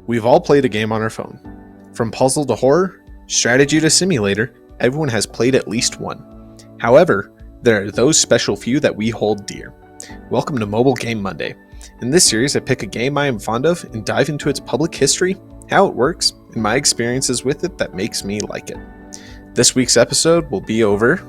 We've all played a game on our phone. From puzzle to horror, strategy to simulator, everyone has played at least one. However, there are those special few that we hold dear. Welcome to Mobile Game Monday. In this series, I pick a game I am fond of and dive into its public history, how it works, and my experiences with it that makes me like it. This week's episode will be over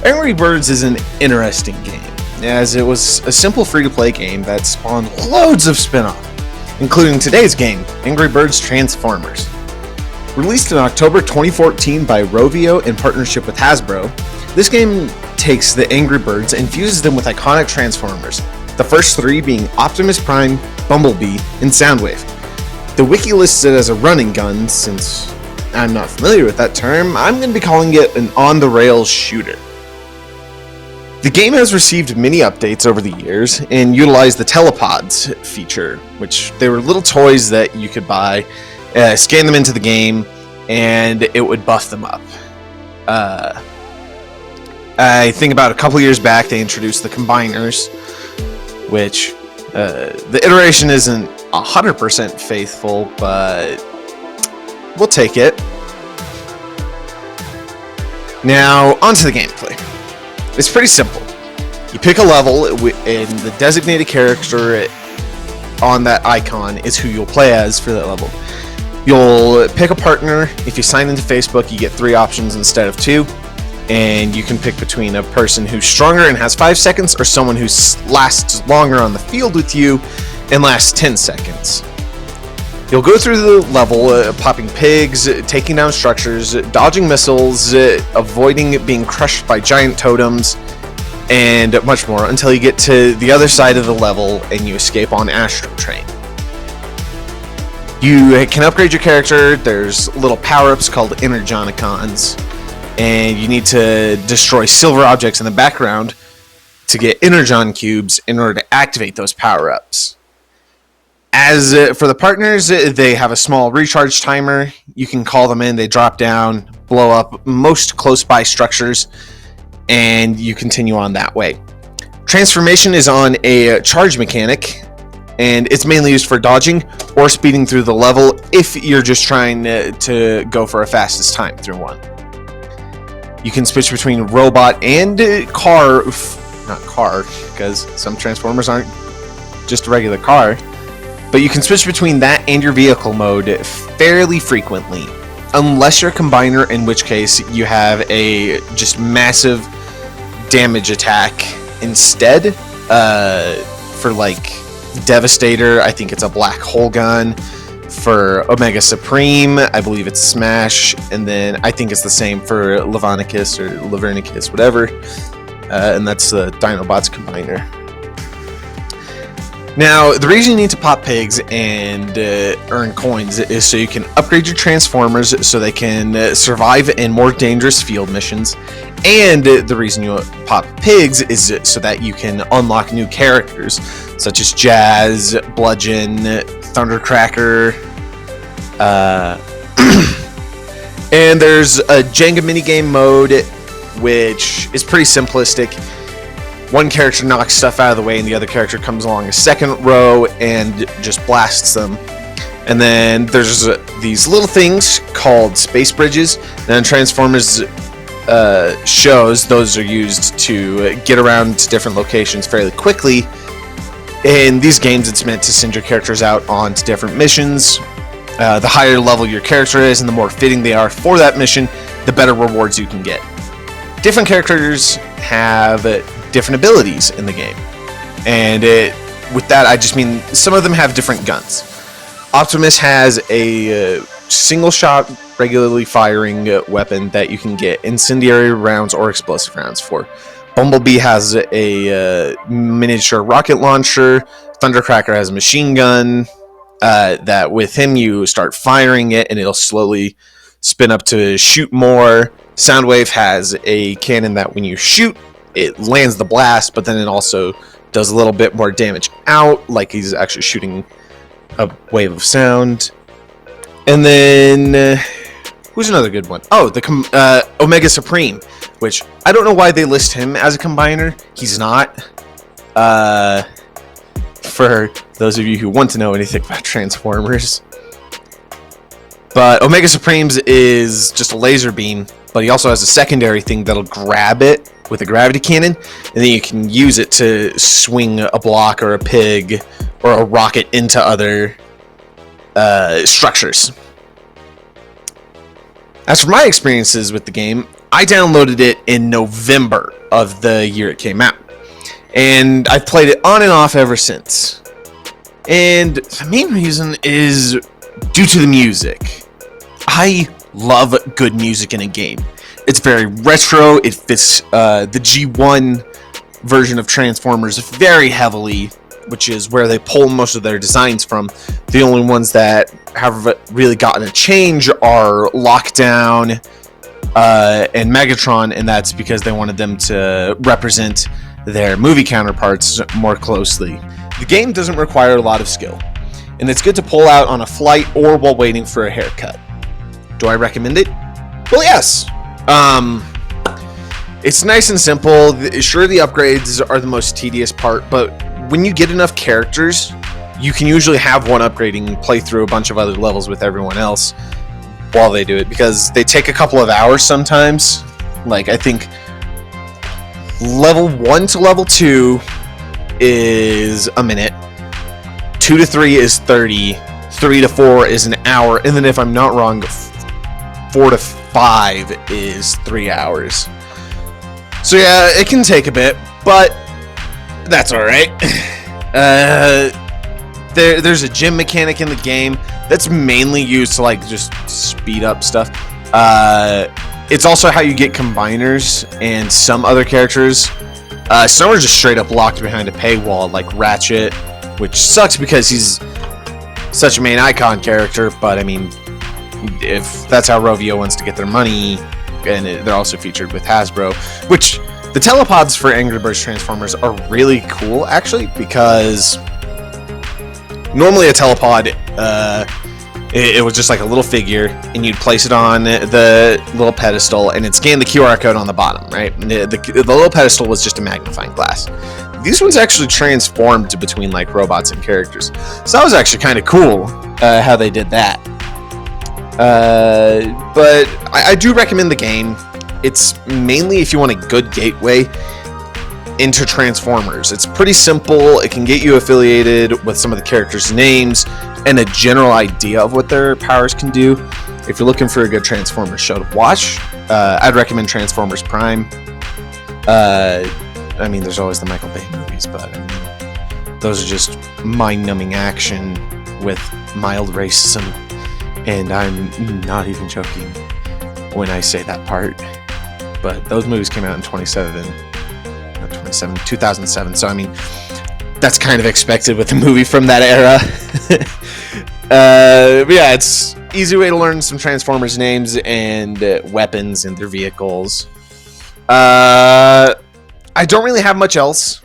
Angry Birds is an interesting game, as it was a simple free-to-play game that spawned loads of spin-off, including today's game, Angry Birds Transformers. Released in October 2014 by Rovio in partnership with Hasbro, this game takes the Angry Birds and fuses them with iconic Transformers, the first three being Optimus Prime, Bumblebee, and Soundwave. The wiki lists it as a running gun. Since I'm not familiar with that term, I'm going to be calling it an on-the-rails shooter. The game has received many updates over the years and utilized the telepods feature, which they were little toys that you could buy, scan them into the game, and it would buff them up. I think about a couple years back they introduced the combiners, which the iteration isn't 100% faithful, but we'll take it. Now, onto the gameplay. It's pretty simple. You pick a level, and the designated character on that icon is who you'll play as for that level. You'll pick a partner. If you sign into Facebook, you get 3 options instead of 2, and you can pick between a person who's stronger and has 5 seconds, or someone who lasts longer on the field with you and lasts 10 seconds. You'll go through the level, popping pigs, taking down structures, dodging missiles, avoiding being crushed by giant totems, and much more until you get to the other side of the level and you escape on Astro Train. You can upgrade your character. There's little power-ups called Energonicons, and you need to destroy silver objects in the background to get Energon cubes in order to activate those power-ups. As for the partners, they have a small recharge timer. You can call them in, they drop down, blow up most close-by structures, and you continue on that way. Transformation is on a charge mechanic, and it's mainly used for dodging or speeding through the level if you're just trying to go for a fastest time through one. You can switch between robot and car, not car, because some Transformers aren't just a regular car. But you can switch between that and your vehicle mode fairly frequently, unless you're a combiner, in which case you have a just massive damage attack instead. For like Devastator, I think it's a black hole gun. For Omega Supreme, I believe it's Smash, and then I think it's the same for Levonicus or Lavernicus, whatever, and that's the Dinobots combiner. Now, the reason you need to pop pigs and earn coins is so you can upgrade your Transformers so they can survive in more dangerous field missions. And the reason you pop pigs is so that you can unlock new characters, such as Jazz, Bludgeon, Thundercracker. And there's a Jenga minigame mode, which is pretty simplistic. One character knocks stuff out of the way and the other character comes along a second row and just blasts them. And then there's these little things called space bridges. Then Transformers shows, those are used to get around to different locations fairly quickly. In these games, it's meant to send your characters out onto different missions. The higher level your character is and the more fitting they are for that mission, the better rewards you can get. Different characters have different abilities in the game. And with that, I just mean some of them have different guns. Optimus has a single shot, regularly firing weapon that you can get incendiary rounds or explosive rounds for. Bumblebee has a miniature rocket launcher. Thundercracker has a machine gun that with him you start firing it and it'll slowly spin up to shoot more. Soundwave has a cannon that when you shoot, it lands the blast, but then it also does a little bit more damage out, like he's actually shooting a wave of sound. And then who's another good one? Oh, the Omega Supreme, which I don't know why they list him as a combiner. He's not. For those of you who want to know anything about Transformers. But Omega Supremes is just a laser beam, but he also has a secondary thing that'll grab it with a gravity cannon, and then you can use it to swing a block or a pig or a rocket into other structures. As for my experiences with the game, I downloaded it in November of the year it came out, and I've played it on and off ever since. And the main reason is due to the music. I love good music in a game. It's very retro. It fits the G1 version of Transformers very heavily, which is where they pull most of their designs from. The only ones that have really gotten a change are Lockdown and Megatron, and that's because they wanted them to represent their movie counterparts more closely. The game doesn't require a lot of skill, and it's good to pull out on a flight or while waiting for a haircut. Do I recommend it? Well, yes. It's nice and simple. Sure, the upgrades are the most tedious part, but when you get enough characters, you can usually have one upgrading and play through a bunch of other levels with everyone else while they do it, because they take a couple of hours sometimes. Like, I think level 1 to level 2 is a minute, 2 to 3 is 30, 3 to 4 is an hour, and then if I'm not wrong, 4 to 5 is 3 hours. So yeah, it can take a bit, but that's alright. There's a gym mechanic in the game that's mainly used to like just speed up stuff. It's also how you get combiners and some other characters. Some are just straight up locked behind a paywall, like Ratchet, which sucks because he's such a main icon character, but I mean, if that's how Rovio wants to get their money, and they're also featured with Hasbro, which the telepods for Angry Birds Transformers are really cool, actually, because normally a telepod, it was just like a little figure, and you'd place it on the little pedestal, and it'd scan the QR code on the bottom, right? The little pedestal was just a magnifying glass. These ones actually transformed between like robots and characters, so that was actually kind of cool how they did that. But I do recommend the game. It's mainly if you want a good gateway into Transformers. It's pretty simple. It can get you affiliated with some of the characters' names and a general idea of what their powers can do. If you're looking for a good Transformers show to watch, I'd recommend Transformers Prime. I mean, there's always the Michael Bay movies, but I mean, those are just mind-numbing action with mild racism. And I'm not even joking when I say that part. But those movies came out in 2007. So, I mean, that's kind of expected with a movie from that era. But yeah, it's easy way to learn some Transformers names and weapons and their vehicles. I don't really have much else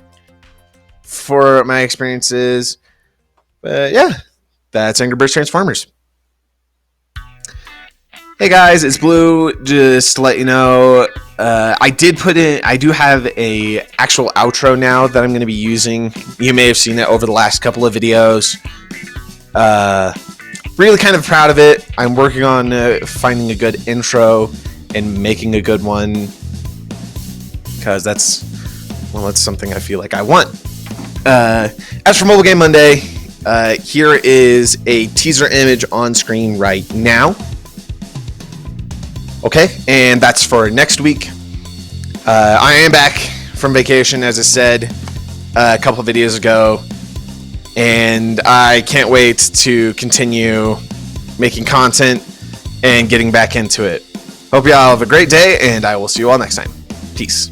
for my experiences. But yeah, that's Angry Birds Transformers. Hey guys, it's Blue. Just to let you know, I do have a actual outro now that I'm going to be using. You may have seen it over the last couple of videos. Really kind of proud of it. I'm working on finding a good intro and making a good one, because that's something I feel like I want. As for Mobile Game Monday, here is a teaser image on screen right now. Okay, and that's for next week. I am back from vacation, as I said, a couple of videos ago, and I can't wait to continue making content and getting back into it. Hope y'all have a great day, and I will see you all next time. Peace.